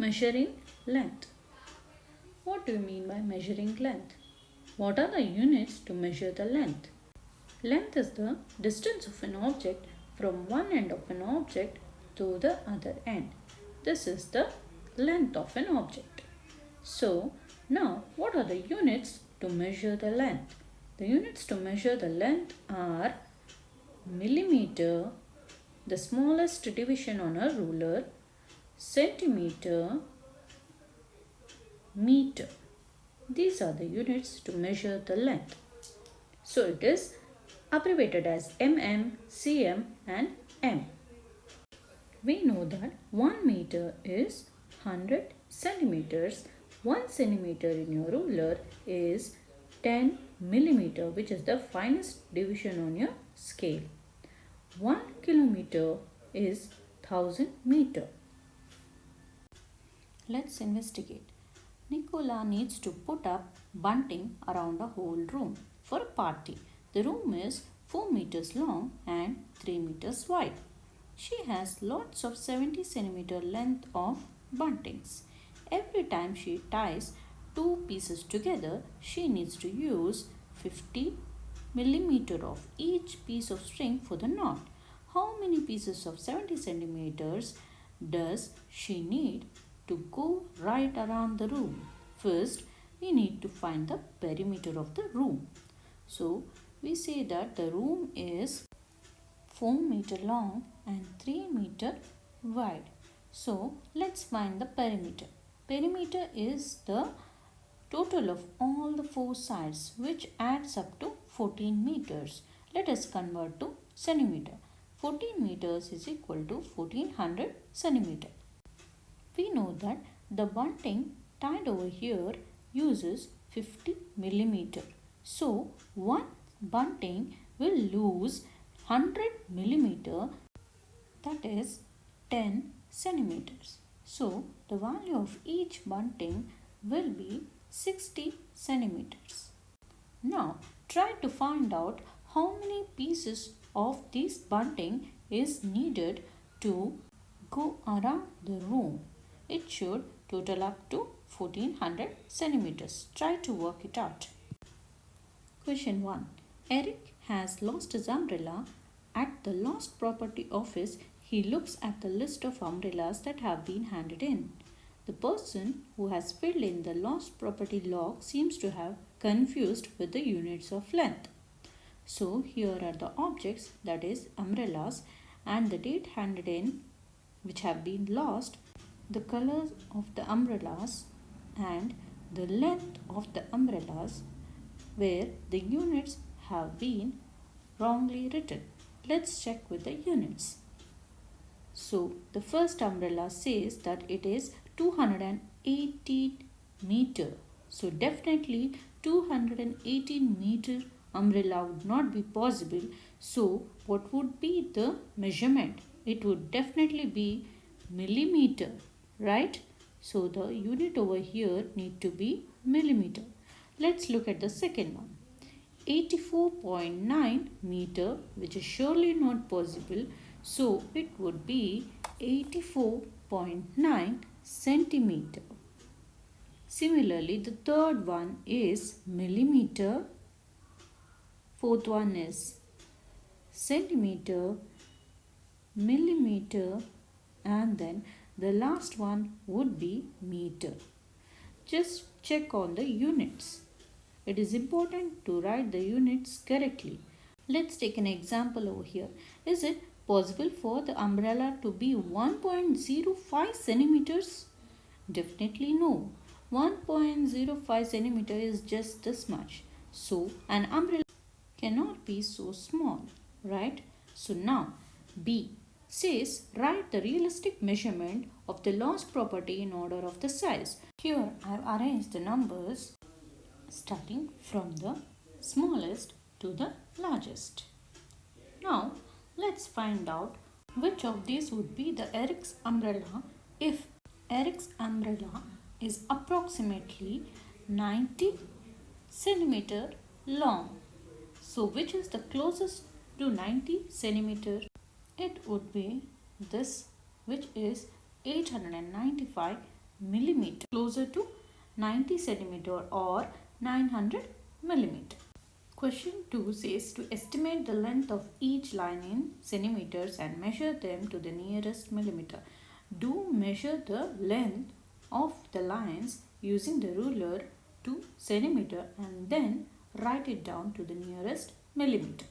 Measuring length. What do you mean by measuring length? What are the units to measure the length? Length is the distance of an object from one end of an object to the other end. This is the length of an object. So, now what are the units to measure the length? The units to measure the length are millimeter, the smallest division on a ruler, centimeter, meter. These are the units to measure the length. So it is abbreviated as mm, cm and m. We know that 1 meter is 100 centimeters. 1 centimeter in your ruler is 10 millimeter, which is the finest division on your scale. 1 kilometer is 1000 meter. Let's investigate. Nicola needs to put up bunting around a whole room for a party. The room is 4 meters long and 3 meters wide. She has lots of 70 centimeter length of buntings. Every time she ties two pieces together, she needs to use 50 millimeter of each piece of string for the knot. How many pieces of 70 centimeters does she need to go right around the room? First, we need to find the perimeter of the room. So, we say that the room is 4 meter long and 3 meter wide. So, let's find the perimeter. Perimeter is the total of all the four sides, which adds up to 14 meters. Let us convert to centimeter. 14 meters is equal to 1400 centimeter. We know that the bunting tied over here uses 50 millimeter. So, one bunting will lose 100 millimeter, that is 10 centimeters. So, the value of each bunting will be 60 centimeters. Now, try to find out how many pieces of this bunting is needed to go around the room. It should total up to 1400 centimeters. Try to work it out. Question 1. Eric has lost his umbrella. At the lost property office, he looks at the list of umbrellas that have been handed in. The person who has filled in the lost property log seems to have confused with the units of length. So here are the objects, that is umbrellas, and the date handed in which have been lost, the colors of the umbrellas and the length of the umbrellas where the units have been wrongly written. Let's check with the units. So the first umbrella says that it is 218 meter. So definitely 218 meter umbrella would not be possible. So what would be the measurement? It would definitely be millimeter, right? So the unit over here need to be millimeter. Let's look at the second one. 84.9 meter, which is surely not possible. So it would be 84.9 centimeter. Similarly, the third one is millimeter. Fourth one is centimeter, millimeter, and then the last one would be meter. Just check on the units. It is important to write the units correctly. Let's take an example over here. Is it possible for the umbrella to be 1.05 centimeters? Definitely no. 1.05 centimeter is just this much. So an umbrella cannot be so small, right? So now B says write the realistic measurement of the lost property in order of the size. Here I have arranged the numbers starting from the smallest to the largest. Now let's find out which of these would be the Eric's umbrella if Eric's umbrella is approximately 90 centimeter long. So which is the closest to 90 centimeter? It would be this, which is 895 millimeter, closer to 90 centimeter or 900 millimeter. Question 2 says to estimate the length of each line in centimeters and measure them to the nearest millimeter. Do measure the length of the lines using the ruler to centimeter and then write it down to the nearest millimeter.